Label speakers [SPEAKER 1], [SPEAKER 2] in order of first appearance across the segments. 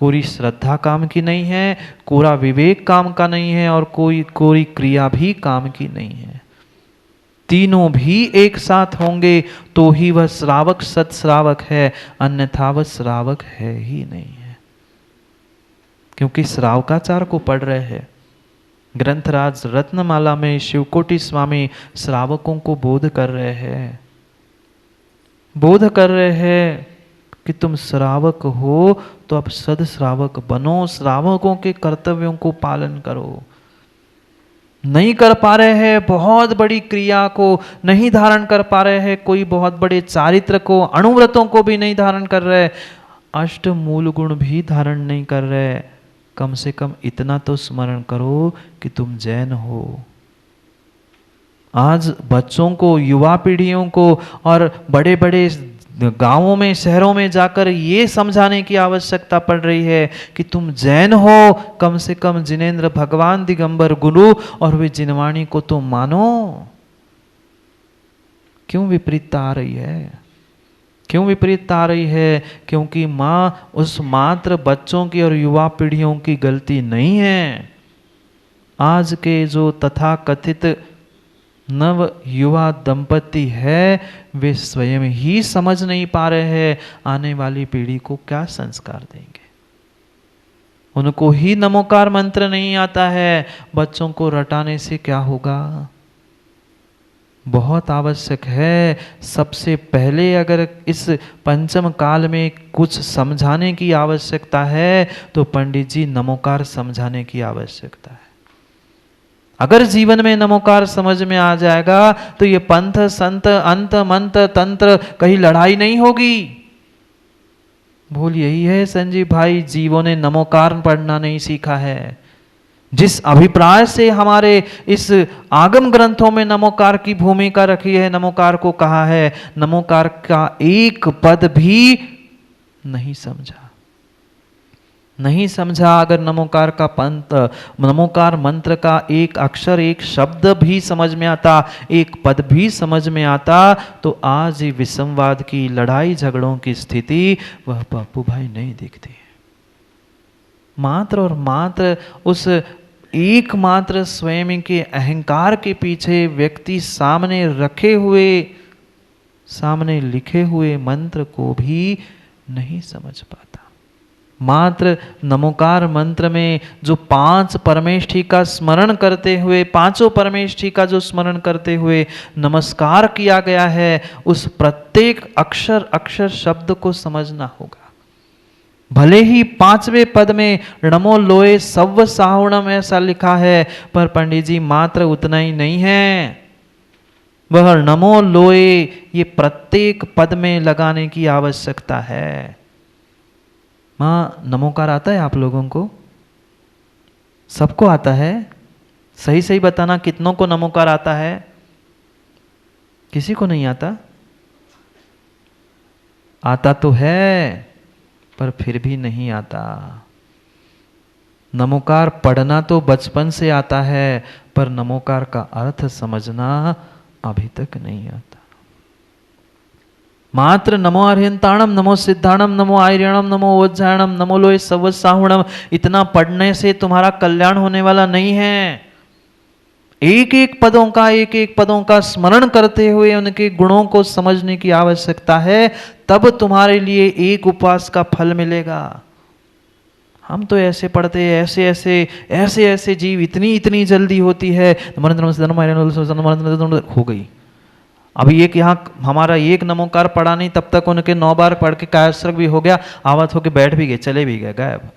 [SPEAKER 1] कोई श्रद्धा काम की नहीं है, कोरा विवेक काम का नहीं है, और कोई क्रिया भी काम की नहीं है। तीनों भी एक साथ होंगे तो ही वह श्रावक सत्श्रावक है, अन्यथा वह श्रावक है ही नहीं है। क्योंकि श्रावकाचार को पढ़ रहे हैं। ग्रंथराज रत्नमाला में शिवकोटि स्वामी श्रावकों को बोध कर रहे हैं, बोध कर रहे हैं कि तुम श्रावक हो तो अब सद्श्रावक बनो, श्रावकों के कर्तव्यों को पालन करो। नहीं कर पा रहे हैं बहुत बड़ी क्रिया को, नहीं धारण कर पा रहे हैं कोई बहुत बड़े चारित्र को, अणुव्रतों को भी नहीं धारण कर रहे, अष्ट मूल गुण भी धारण नहीं कर रहे, कम से कम इतना तो स्मरण करो कि तुम जैन हो। आज बच्चों को, युवा पीढ़ियों को और बड़े बड़े गांवों में, शहरों में जाकर ये समझाने की आवश्यकता पड़ रही है कि तुम जैन हो, कम से कम जिनेंद्र भगवान दिगंबर गुरु और वे जिनवाणी को तो मानो। क्यों विपरीतता आ रही है? क्यों विपरीतता आ रही है? क्योंकि माँ उस मात्र बच्चों की और युवा पीढ़ियों की गलती नहीं है। आज के जो तथाकथित नव युवा दंपति है, वे स्वयं ही समझ नहीं पा रहे हैं आने वाली पीढ़ी को क्या संस्कार देंगे। उनको ही नमोकार मंत्र नहीं आता है, बच्चों को रटाने से क्या होगा? बहुत आवश्यक है। सबसे पहले अगर इस पंचम काल में कुछ समझाने की आवश्यकता है तो पंडित जी नमोकार समझाने की आवश्यकता है। अगर जीवन में नमोकार समझ में आ जाएगा तो ये पंथ संत अंत मंत्र तंत्र कहीं लड़ाई नहीं होगी। भूल यही है संजीव भाई, जीवों ने नमोकार पढ़ना नहीं सीखा है। जिस अभिप्राय से हमारे इस आगम ग्रंथों में नमोकार की भूमिका रखी है, नमोकार को कहा है, नमोकार का एक पद भी नहीं समझा, नहीं समझा। अगर नमोकार का पंथ, नमोकार मंत्र का एक अक्षर, एक शब्द भी समझ में आता, एक पद भी समझ में आता, तो आज विसंवाद की, लड़ाई झगड़ों की स्थिति वह पप्पू भाई नहीं दिखती। मात्र और मात्र उस एकमात्र स्वयं के अहंकार के पीछे व्यक्ति सामने रखे हुए, सामने लिखे हुए मंत्र को भी नहीं समझ पाता। मात्र नमोकार मंत्र में जो 5 परमेष्ठी का स्मरण करते हुए, 5 परमेष्ठी का जो स्मरण करते हुए नमस्कार किया गया है, उस प्रत्येक अक्षर अक्षर शब्द को समझना होगा। भले ही 5वें पद में नमो लोए सव्व साहुणम ऐसा लिखा है, पर पंडित जी मात्र उतना ही नहीं है, वह नमो लोए ये प्रत्येक पद में लगाने की आवश्यकता है। माँ नमोकार आता है आप लोगों को? सबको आता है? सही सही बताना, कितनों को नमोकार आता है? किसी को नहीं आता? आता तो है पर फिर भी नहीं आता। नमोकार पढ़ना तो बचपन से आता है, पर नमोकार का अर्थ समझना अभी तक नहीं आता। मात्र नमो अर्हंताणम, नमो सिद्धाणम, नमो आर्यणम, नमो ओज्जायणम, नमो लोए सव्व साहुणम, इतना पढ़ने से तुम्हारा कल्याण होने वाला नहीं है। एक एक पदों का स्मरण करते हुए उनके गुणों को समझने की आवश्यकता है, तब तुम्हारे लिए एक उपवास का फल मिलेगा। हम तो ऐसे पढ़ते हैं, ऐसे ऐसे जीव, इतनी जल्दी होती है, हो गई। अभी एक यहाँ हमारा एक नमोकार पढ़ा नहीं, तब तक उनके 9 बार पढ़ के कायस्त्रक भी हो गया, आवत होके बैठ भी गए, चले भी गए, गायब।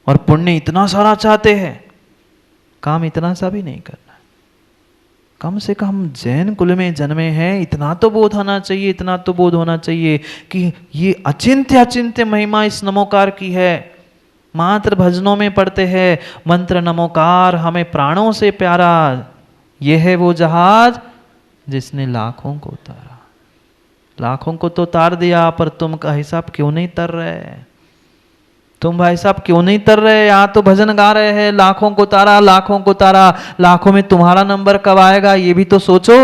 [SPEAKER 1] और पुण्य इतना सारा चाहते हैं, काम इतना सा भी नहीं करना। कम से कम जैन कुल में जन्मे हैं, इतना तो बोध होना चाहिए, इतना तो बोध होना चाहिए कि ये अचिंत्य महिमा इस नमोकार की है। मात्र भजनों में पढ़ते हैं मंत्र नमोकार हमें प्राणों से प्यारा, ये है वो जहाज जिसने लाखों को उतारा। लाखों को तो उतार दिया, पर तुम का हिसाब क्यों नहीं तर रहे? तुम भाई साहब क्यों नहीं तर रहे? यहाँ तो भजन गा रहे हैं, लाखों को तारा, लाखों को तारा, लाखों में तुम्हारा नंबर कब आएगा ये भी तो सोचो।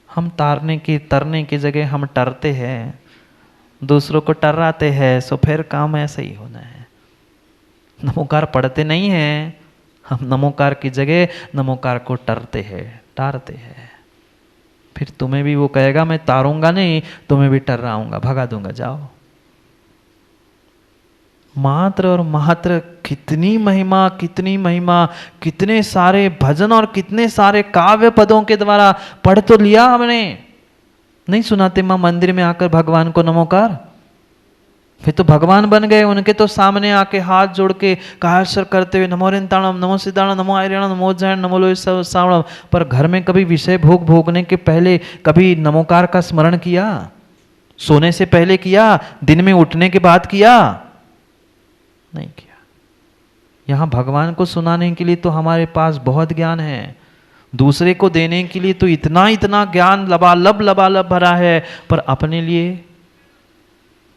[SPEAKER 1] हम तरने की जगह हम टरते हैं। दूसरों को टर्राते हैं, सो फिर काम ऐसा ही होना है। नमोकार पढ़ते नहीं हैं, हम नमोकार की जगह नमोकार को टारते हैं। फिर तुम्हें भी वो कहेगा मैं तारूंगा नहीं, तुम्हें भी टर्राऊंगा, भगा दूंगा, जाओ। मात्र और मात्र कितनी महिमा, कितनी महिमा, कितने सारे भजन और कितने सारे काव्य पदों के द्वारा पढ़ तो लिया हमने। नहीं सुनाते मां मंदिर में आकर भगवान को नमोकार? फिर तो भगवान बन गए, उनके तो सामने आके हाथ जोड़ के कायस्वर करते हुए नमो रिंताणम, नमो सिद्धाणम, नमो आयरिणम, नमो जैन, नमो लोय सावणम। पर घर में कभी विषय भोग भोगने के पहले कभी नमोकार का स्मरण किया? सोने से पहले किया? दिन में उठने के बाद किया? नहीं किया। यहां भगवान को सुनाने के लिए तो हमारे पास बहुत ज्ञान है, दूसरे को देने के लिए तो इतना इतना ज्ञान लबालब भरा है, पर अपने लिए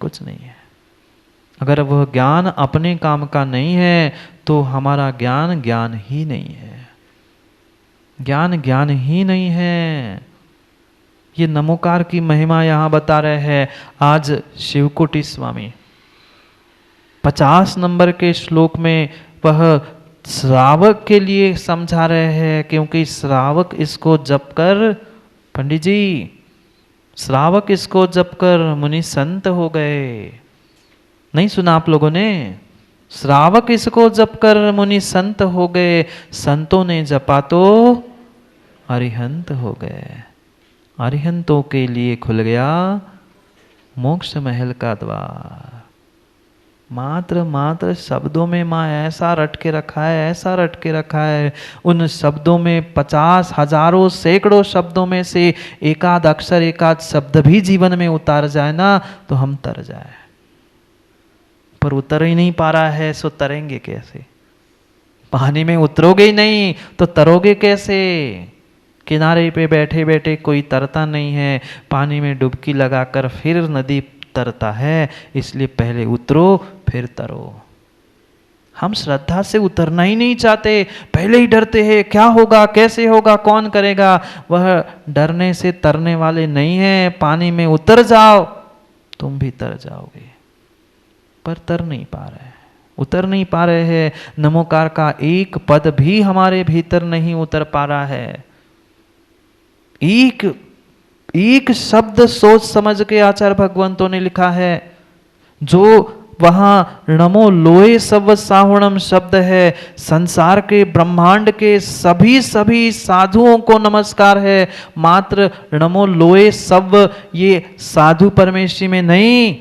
[SPEAKER 1] कुछ नहीं है। अगर वह ज्ञान अपने काम का नहीं है तो हमारा ज्ञान ज्ञान ही नहीं है, ज्ञान ज्ञान ही नहीं है। ये नमोकार की महिमा यहां बता रहे हैं आज शिवकोटि स्वामी। 50 नंबर के श्लोक में वह श्रावक के लिए समझा रहे हैं, क्योंकि श्रावक इसको जप कर, पंडित जी, श्रावक इसको जप कर मुनि संत हो गए। नहीं सुना आप लोगों ने? श्रावक इसको जप कर मुनि संत हो गए, संतों ने जपा तो अरिहंत हो गए। अरिहंतों के लिए खुल गया मोक्ष महल का द्वार। मात्र मात्र शब्दों में माँ ऐसा रट के रखा है, ऐसा रट के रखा है। उन शब्दों में 50 हजारों सैकड़ों शब्दों में से एकाध अक्षर, एकाध शब्द भी जीवन में उतार जाए ना तो हम तर जाए, पर उतर ही नहीं पा रहा है, सो तरेंगे कैसे? पानी में उतरोगे ही नहीं तो तरोगे कैसे? किनारे पे बैठे बैठे कोई तरता नहीं है, पानी में डुबकी लगाकर फिर नदी तरता है। इसलिए पहले उतरो फिर तरो। हम श्रद्धा से उतरना ही नहीं चाहते, पहले ही डरते हैं, क्या होगा, कैसे होगा, कौन करेगा। वह डरने से तरने वाले नहीं है। पानी में उतर जाओ तुम भी तर जाओगे, पर तर नहीं पा रहे, उतर नहीं पा रहे हैं। नमोकार का एक पद भी हमारे भीतर नहीं उतर पा रहा है। एक शब्द सोच समझ के आचार्य भगवंतों ने लिखा है, जो वहां नमो लोए सव साहुणम शब्द है, संसार के ब्रह्मांड के सभी साधुओं को नमस्कार है। मात्र नमो लोए सव ये साधु परमेश्वरी में नहीं,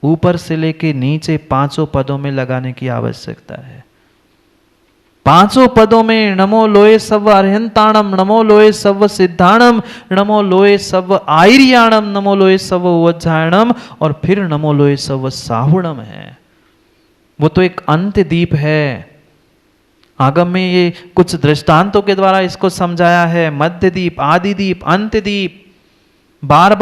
[SPEAKER 1] ऊपर से लेके नीचे 5 पदों में लगाने की आवश्यकता है। 5 पदों में नमो लोए सव अरिहंताणम, नमो लोए सव सिद्धाणम, नमो लोए सव आयरियाणम, नमो लोए सव वज्जायणम, और फिर नमो लोए सव साहुणम है। वो तो एक अंत्य दीप है। आगम में ये कुछ दृष्टांतों के द्वारा इसको समझाया है। मध्य दीप, आदि दीप, अंत्य दीप। बार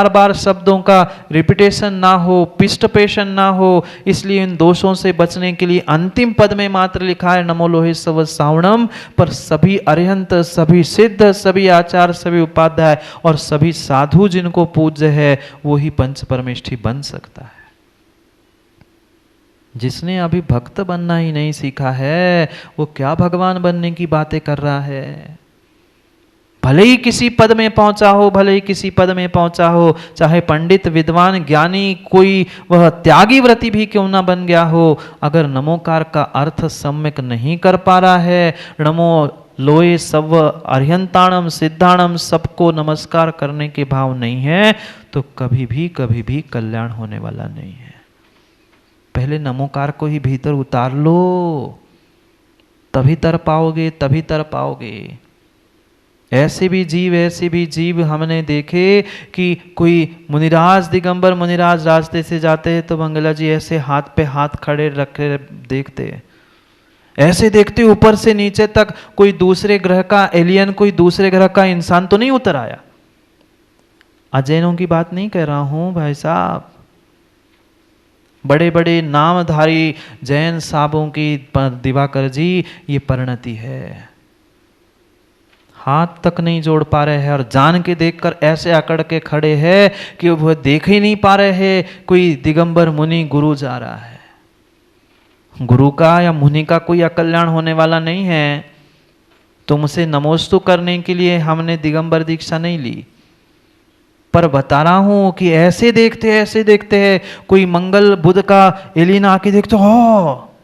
[SPEAKER 1] बार शब्दों का रिपीटेशन ना हो, पिष्टपेशन ना हो, इसलिए इन दोषों से बचने के लिए अंतिम पद में मात्र लिखा है नमो लोहे सव सावणम। पर सभी अरिहंत, सभी सिद्ध, सभी आचार्य, सभी उपाध्याय और सभी साधु जिनको पूज्य है वो ही पंच परमेष्ठी बन सकता है। जिसने अभी भक्त बनना ही नहीं सीखा है वो क्या भगवान बनने की बातें कर रहा है। भले ही किसी पद में पहुंचा हो, भले ही किसी पद में पहुंचा हो, चाहे पंडित, विद्वान, ज्ञानी, कोई वह त्यागी व्रती भी क्यों ना बन गया हो, अगर नमोकार का अर्थ सम्यक नहीं कर पा रहा है, नमो लोए सव अरिहंताणम सिद्धाणम सबको नमस्कार करने के भाव नहीं है, तो कभी भी कल्याण होने वाला नहीं है। पहले नमोकार को ही भीतर उतार लो, तभी तर पाओगे, तभी तर पाओगे। ऐसे भी जीव हमने देखे कि कोई मुनिराज, दिगंबर मुनिराज रास्ते से जाते हैं तो मंगला जी ऐसे हाथ पे हाथ खड़े रखे देखते, ऐसे देखते ऊपर से नीचे तक कोई दूसरे ग्रह का एलियन, कोई दूसरे ग्रह का इंसान तो नहीं उतर आया। अजैनों की बात नहीं कह रहा हूं भाई साहब, बड़े बड़े नामधारी जैन साहबों की, दिवाकर जी, ये परिणति है। हाथ तक नहीं जोड़ पा रहे हैं और जान के देखकर ऐसे अकड़ के खड़े हैं कि वह देख ही नहीं पा रहे हैं कोई दिगंबर मुनि गुरु जा रहा है। गुरु का या मुनि का कोई अकल्याण होने वाला नहीं है। तुमसे नमोस्तु करने के लिए हमने दिगंबर दीक्षा नहीं ली, पर बता रहा हूं कि ऐसे देखते हैं कोई मंगल बुध का एलिना आके देखते हो,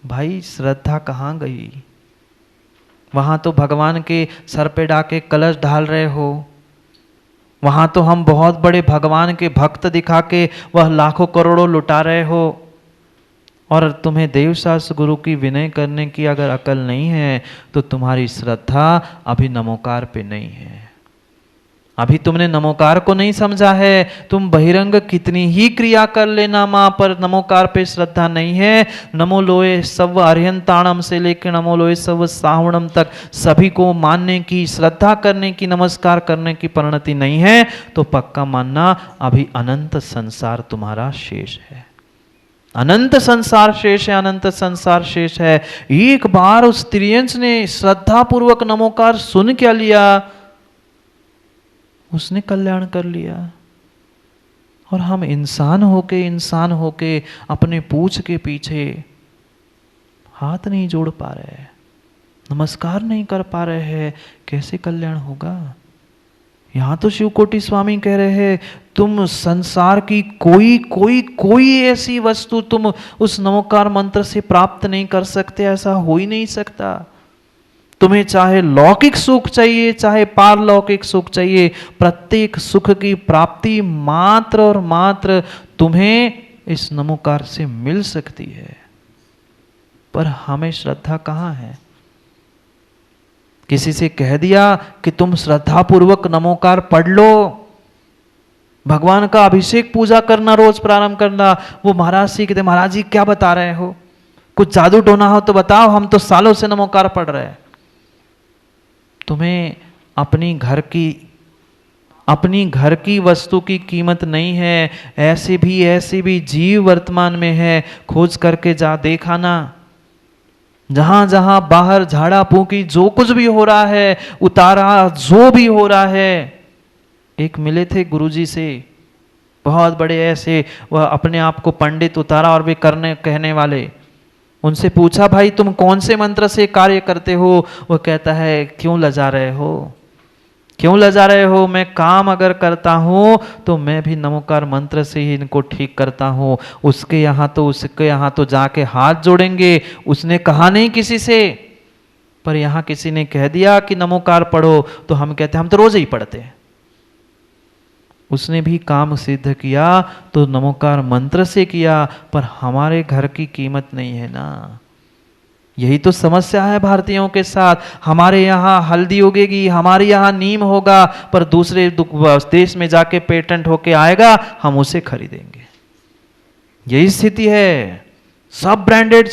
[SPEAKER 1] भाई श्रद्धा कहाँ गई? वहां तो भगवान के सर पे डाके कलश ढाल रहे हो, वहां तो हम बहुत बड़े भगवान के भक्त दिखा के वह लाखों करोड़ों लुटा रहे हो, और तुम्हें देवशास्त्र गुरु की विनय करने की अगर अकल नहीं है तो तुम्हारी श्रद्धा अभी नमोकार पे नहीं है। अभी तुमने नमोकार को नहीं समझा है। तुम बहिरंग कितनी ही क्रिया कर लेना मां, पर नमोकार पे श्रद्धा नहीं है। नमो लोए सव अर्यंताणम से लेकर नमो लोए सव सावणम तक सभी को मानने की, श्रद्धा करने की, नमस्कार करने की परिणति नहीं है, तो पक्का मानना अभी अनंत संसार तुम्हारा शेष है। अनंत संसार शेष है, अनंत संसार शेष है। एक बार उस त्रियंश ने श्रद्धा पूर्वक नमोकार सुन क्या लिया, उसने कल्याण कर लिया। और हम इंसान होके अपने पूछ के पीछे हाथ नहीं जोड़ पा रहे हैं, नमस्कार नहीं कर पा रहे हैं, कैसे कल्याण होगा? यहां तो शिवकोटि स्वामी कह रहे हैं तुम संसार की कोई ऐसी वस्तु तुम उस नमोकार मंत्र से प्राप्त नहीं कर सकते, ऐसा हो ही नहीं सकता। तुम्हें चाहे लौकिक सुख चाहिए चाहे पारलौकिक सुख चाहिए, प्रत्येक सुख की प्राप्ति मात्र और मात्र तुम्हें इस नमोकार से मिल सकती है। पर हमें श्रद्धा कहाँ है? किसी से कह दिया कि तुम श्रद्धा पूर्वक नमोकार पढ़ लो, भगवान का अभिषेक पूजा करना रोज प्रारंभ करना। वो महाराज से कहते महाराज जी क्या बता रहे हो, कुछ जादू टोना हो तो बताओ, हम तो सालों से नमोकार पढ़ रहे हैं। तुम्हें अपनी घर की वस्तु की कीमत नहीं है। ऐसे भी जीव वर्तमान में है, खोज करके जा देखा ना। जहां जहां बाहर झाड़ा फूकी जो कुछ भी हो रहा है, उतारा जो भी हो रहा है। एक मिले थे गुरुजी से, बहुत बड़े ऐसे, वह अपने आप को पंडित उतारा और वे कहने वाले। उनसे पूछा भाई तुम कौन से मंत्र से कार्य करते हो? वह कहता है क्यों लजा रहे हो, मैं काम अगर करता हूं तो मैं भी नमोकार मंत्र से ही इनको ठीक करता हूं। उसके यहां तो जाके हाथ जोड़ेंगे, उसने कहा नहीं किसी से, पर यहां किसी ने कह दिया कि नमोकार पढ़ो तो हम कहते हैं हम तो रोज ही पढ़ते हैं। उसने भी काम सिद्ध किया तो नमोकार मंत्र से किया, पर हमारे घर की कीमत नहीं है ना। यही तो समस्या है भारतीयों के साथ। हमारे यहाँ हल्दी उगेगी, हमारे यहाँ नीम होगा, पर दूसरे देश में जाके पेटेंट होके आएगा, हम उसे खरीदेंगे। यही स्थिति है। सब ब्रांडेड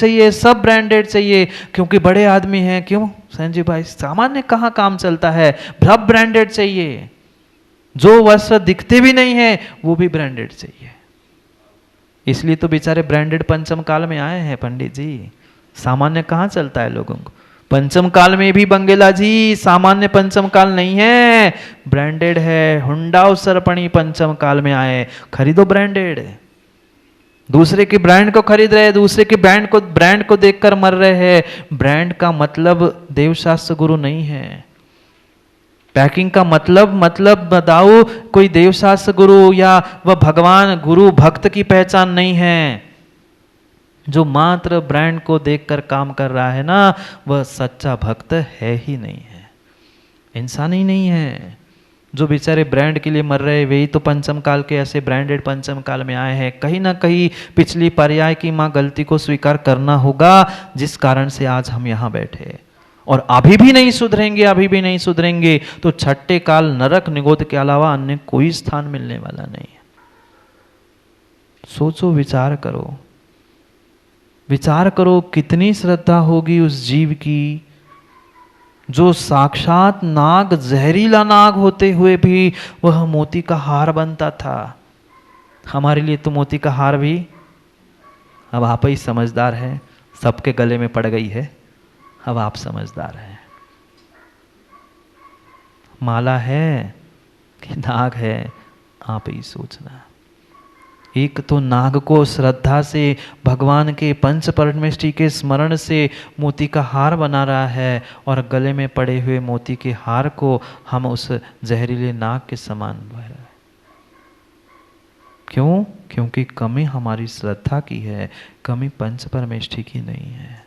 [SPEAKER 1] चाहिए, क्योंकि बड़े आदमी हैं। क्यों संजीव भाई, सामान्य कहाँ काम चलता है, सब ब्रांडेड चाहिए। जो वस्त्र दिखते भी नहीं है वो भी ब्रांडेड चाहिए। इसलिए तो बेचारे ब्रांडेड पंचम काल में आए हैं पंडित जी। सामान्य कहाँ चलता है लोगों को? पंचम काल में भी बंगेला जी, सामान्य पंचम काल नहीं है, ब्रांडेड है। हुंडा और सरपणी पंचम काल में आए, खरीदो ब्रांडेड। दूसरे के ब्रांड को खरीद रहे, दूसरे के ब्रांड को देखकर मर रहे हैं। ब्रांड का मतलब देवशास्त्र गुरु नहीं है। पैकिंग का मतलब बताओ, कोई देवशास्त्र गुरु या वह भगवान गुरु भक्त की पहचान नहीं है। जो मात्र ब्रांड को देखकर काम कर रहा है ना, वह सच्चा भक्त है ही नहीं है, इंसान ही नहीं है। जो बेचारे ब्रांड के लिए मर रहे, वही तो पंचम काल के ऐसे ब्रांडेड पंचम काल में आए हैं। कहीं ना कहीं पिछली पर्याय की मां गलती को स्वीकार करना होगा, जिस कारण से आज हम यहाँ बैठे। और अभी भी नहीं सुधरेंगे तो छठे काल नरक निगोद के अलावा अन्य कोई स्थान मिलने वाला नहीं है। सोचो, विचार करो कितनी श्रद्धा होगी उस जीव की, जो साक्षात नाग, जहरीला नाग होते हुए भी वह मोती का हार बनता था। हमारे लिए तो मोती का हार भी, अब आप ही समझदार हैं, सबके गले में पड़ गई है, अब आप समझदार हैं। माला है कि नाग है, आप ही सोचना। एक तो नाग को श्रद्धा से भगवान के पंच परमेष्टि के स्मरण से मोती का हार बना रहा है, और गले में पड़े हुए मोती के हार को हम उस जहरीले नाग के समान बह रहे हैं। क्यों? क्योंकि कमी हमारी श्रद्धा की है, कमी पंच परमेष्टि की नहीं है।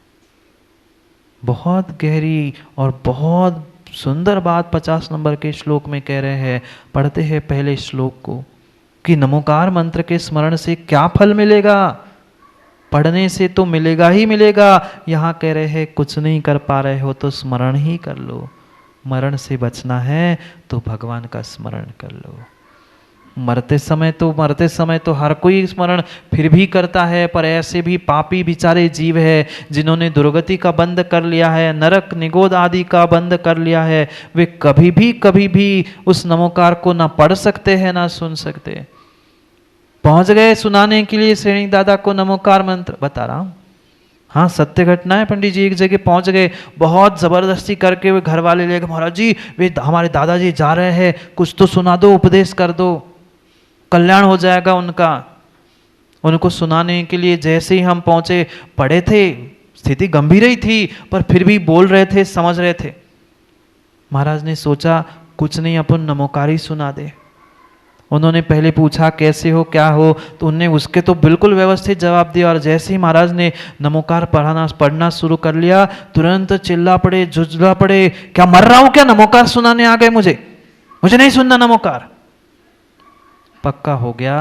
[SPEAKER 1] बहुत गहरी और बहुत सुंदर बात 50 नंबर के श्लोक में कह रहे हैं। पढ़ते हैं पहले श्लोक को कि नमोकार मंत्र के स्मरण से क्या फल मिलेगा। पढ़ने से तो मिलेगा ही मिलेगा। यहाँ कह रहे हैं कुछ नहीं कर पा रहे हो तो स्मरण ही कर लो। मरण से बचना है तो भगवान का स्मरण कर लो। मरते समय तो हर कोई स्मरण फिर भी करता है, पर ऐसे भी पापी बेचारे जीव है जिन्होंने दुर्गति का बंद कर लिया है, नरक निगोद आदि का बंद कर लिया है। वे कभी भी उस नमोकार को ना पढ़ सकते हैं ना सुन सकते। पहुंच गए सुनाने के लिए श्रेणी दादा को नमोकार मंत्र, बता रहा हूं, हाँ सत्य घटना है। पंडित जी एक जगह पहुंच गए, बहुत जबरदस्ती करके वे घर वाले ले गए, महाराज जी वे हमारे दादाजी जा रहे हैं, कुछ तो सुना दो, उपदेश कर दो, कल्याण हो जाएगा उनका। उनको सुनाने के लिए जैसे ही हम पहुंचे, पढ़े थे, स्थिति गंभीर ही थी पर फिर भी बोल रहे थे, समझ रहे थे। महाराज ने सोचा कुछ नहीं, अपन नमोकारी सुना दे। उन्होंने पहले पूछा कैसे हो क्या हो, तो उनने उसके तो बिल्कुल व्यवस्थित जवाब दिया। और जैसे ही महाराज ने नमोकार पढ़ना शुरू कर लिया, तुरंत चिल्ला पड़े, झुंझला पड़े, क्या मर रहा हूं क्या, नमोकार सुनाने आ गए मुझे नहीं सुनना नमोकार। पक्का हो गया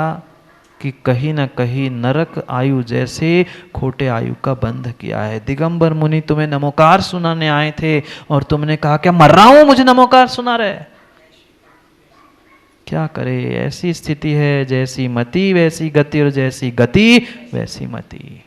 [SPEAKER 1] कि कहीं ना कहीं नरक आयु जैसे खोटे आयु का बंध किया है। दिगंबर मुनि तुम्हें नमोकार सुनाने आए थे और तुमने कहा क्या मर रहा हूं, मुझे नमोकार सुना रहे। क्या करे, ऐसी स्थिति है, जैसी मति वैसी गति और जैसी गति वैसी मति।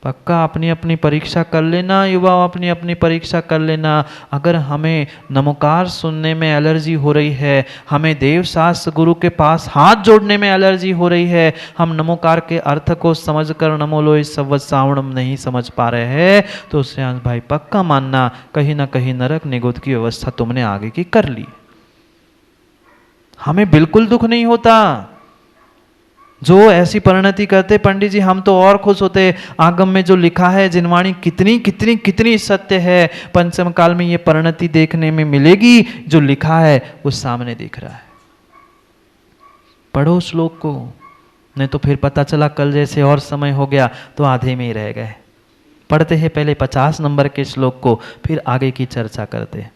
[SPEAKER 1] पक्का अपनी अपनी परीक्षा कर लेना युवा, अपनी अपनी परीक्षा कर लेना। अगर हमें नमोकार सुनने में एलर्जी हो रही है, हमें देव शास्त्र गुरु के पास हाथ जोड़ने में एलर्जी हो रही है, हम नमोकार के अर्थ को समझकर नमो लोय सवत सावणम नहीं समझ पा रहे हैं, तो श्रेयांश भाई पक्का मानना कहीं ना कहीं नरक निगोद की व्यवस्था तुमने आगे की कर ली। हमें बिल्कुल दुख नहीं होता। जो ऐसी परिणति करते पंडित जी हम तो और खुश होते। आगम में जो लिखा है जिनवाणी कितनी कितनी कितनी सत्य है। पंचम काल में ये परिणति देखने में मिलेगी, जो लिखा है वो सामने दिख रहा है। पढ़ो श्लोक को, नहीं तो फिर पता चला कल जैसे और समय हो गया तो आधे में ही रह गए। पढ़ते हैं पहले 50 नंबर के श्लोक को, फिर आगे की चर्चा करते हैं।